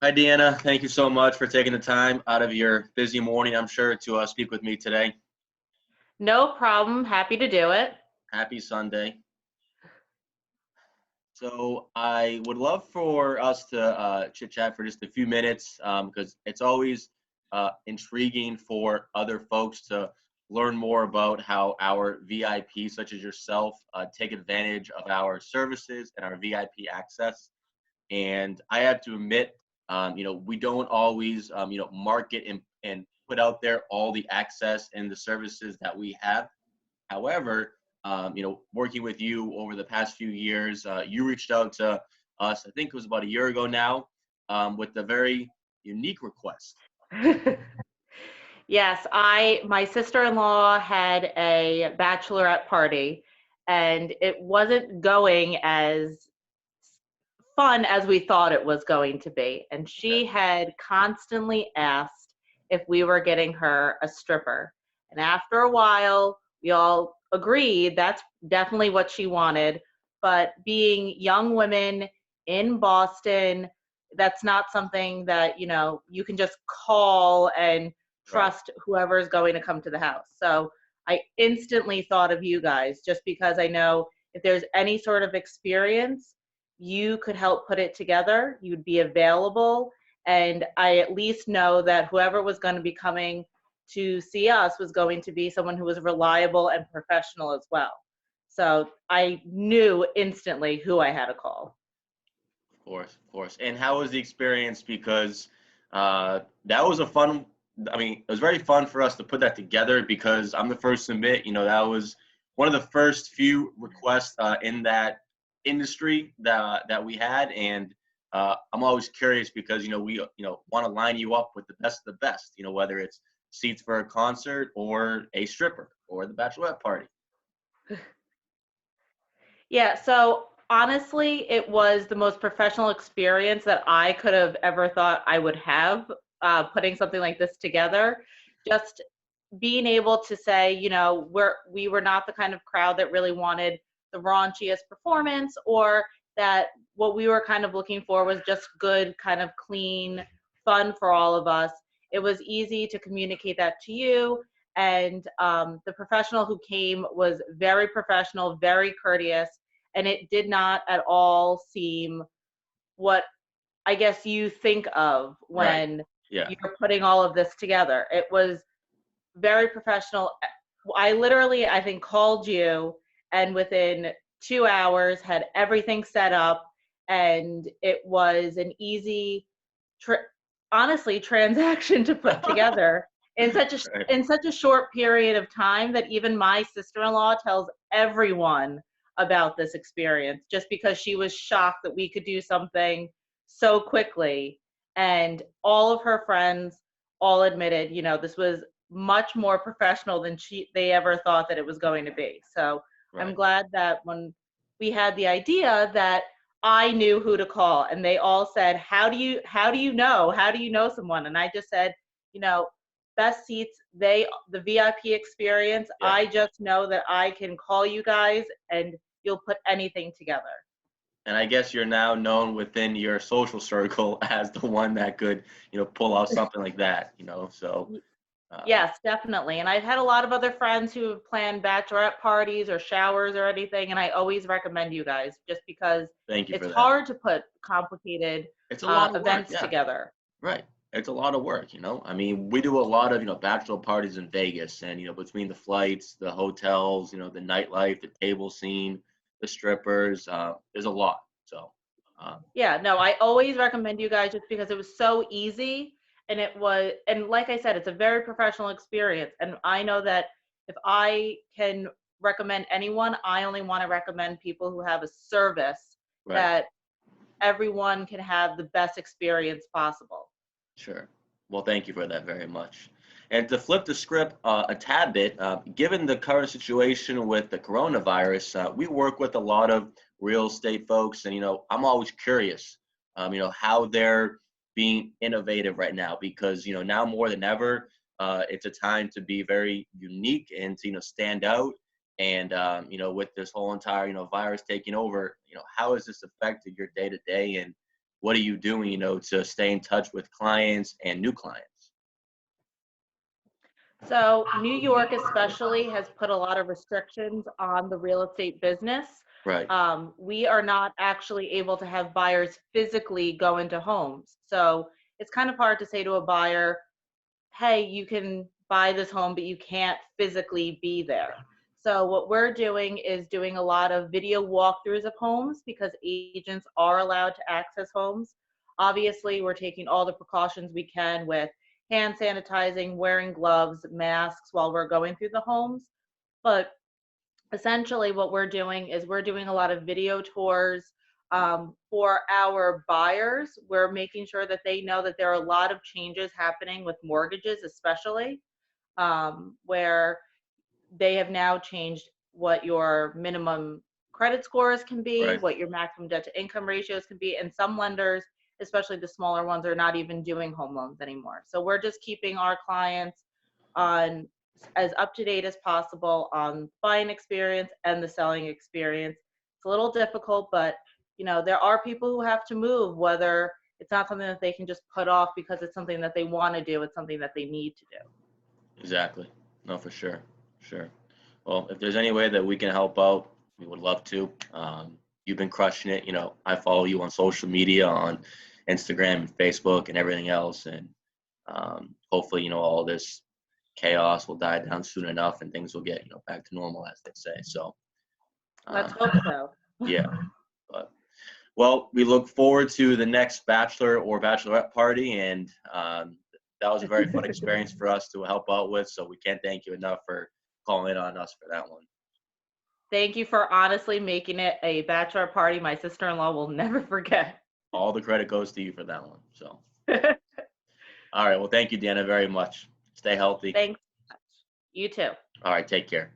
Hi, DeAnna. Thank you so much for taking the time out of your busy morning, I'm sure, to speak with me today. No problem. Happy to do it. Happy Sunday. So I would love for us to chit chat for just a few minutes because it's always intriguing for other folks to learn more about how our VIPs, such as yourself, take advantage of our services and our VIP access. And I have to admit, we don't always, market and put out there all the access and the services that we have. However, working with you over the past few years, you reached out to us, I think it was about a year ago now, with a very unique request. Yes, my sister-in-law had a bachelorette party and it wasn't going as fun as we thought it was going to be. And Okay. she had constantly asked if we were getting her a stripper. And after a while, we all agreed that's definitely what she wanted. But being young women in Boston, that's not something that, you can just call and Right. trust whoever is going to come to the house. So I instantly thought of you guys just because I know if there's any sort of experience, you could help put it together. You'd be available. And I at least know that whoever was going to be coming to see us was going to be someone who was reliable and professional as well. So I knew instantly who I had to call. Of course, of course. And how was the experience? Because that was a fun. I mean, it was very fun for us to put that together because I'm the first to admit, that was one of the first few requests in that industry that we had, and I'm always curious because we want to line you up with the best of the best. Whether it's seats for a concert or a stripper or the bachelorette party. Yeah, so honestly, it was the most professional experience that I could have ever thought I would have putting something like this together. Just being able to say, we were not the kind of crowd that really wanted the raunchiest performance, or that what we were kind of looking for was just good, kind of clean fun for all of us. It was easy to communicate that to you. And the professional who came was very professional, very courteous, and it did not at all seem what I guess you think of Right. when Yeah. you're putting all of this together. It was very professional. I literally, I think, called you and within 2 hours had everything set up, and it was an easy, tra- honestly, transaction to put together in Right. in such a short period of time that even my sister-in-law tells everyone about this experience just because she was shocked that we could do something so quickly. And all of her friends all admitted, this was much more professional than they ever thought that it was going to be. So I'm Right. glad that when we had the idea that I knew who to call, and they all said, how do you know someone? And I just said, you know, best seats, the VIP experience, Yeah. I just know that I can call you guys and you'll put anything together. And I guess you're now known within your social circle as the one that could, pull off something like that. So, uh, Yes, definitely. And I've had a lot of other friends who have planned bachelorette parties or showers or anything, and I always recommend you guys just because thank you it's for that. hard to put complicated It's a lot of work. events Yeah. together. Right. It's a lot of work. I mean, we do a lot of, bachelor parties in Vegas and, between the flights, the hotels, the nightlife, the table scene, the strippers, there's a lot. So, um, Yeah, no, I always recommend you guys just because it was so easy, and like I said, it's a very professional experience. And I know that if I can recommend anyone, I only want to recommend people who have a service right. that everyone can have the best experience possible. Sure. Well, thank you for that very much. And to flip the script a tad bit, given the current situation with the coronavirus, we work with a lot of real estate folks, and I'm always curious, how they're being innovative right now because now more than ever, it's a time to be very unique and to stand out. And with this whole entire virus taking over, how has this affected your day to day? And what are you doing, to stay in touch with clients and new clients? So New York especially has put a lot of restrictions on the real estate business. Right. We are not actually able to have buyers physically go into homes. So it's kind of hard to say to a buyer, hey, you can buy this home, but you can't physically be there. So what we're doing is doing a lot of video walkthroughs of homes because agents are allowed to access homes. Obviously, we're taking all the precautions we can with hand sanitizing, wearing gloves, masks while we're going through the homes. But essentially what we're doing is we're doing a lot of video tours for our buyers. We're making sure that they know that there are a lot of changes happening with mortgages, especially where they have now changed what your minimum credit scores can be, Right. what your maximum debt to income ratios can be. And some lenders, especially the smaller ones, are not even doing home loans anymore. So we're just keeping our clients on as up to date as possible on buying experience and the selling experience. It's a little difficult, but there are people who have to move, whether it's not something that they can just put off because it's something that they want to do, it's something that they need to do. Exactly. No, for sure. Sure. Well, if there's any way that we can help out, we would love to. You've been crushing it. I follow you on social media, on Instagram and Facebook and everything else. And hopefully, all this chaos will die down soon enough and things will get, back to normal, as they say. So, Let's um, hope so. yeah. But, well, we look forward to the next bachelor or bachelorette party. And that was a very fun experience for us to help out with. So we can't thank you enough for calling in on us for that one. Thank you for honestly making it a bachelor party my sister-in-law will never forget. All the credit goes to you for that one. So, all right. Well, thank you, DeAnna, very much. Stay healthy. Thanks. You too. All right. Take care.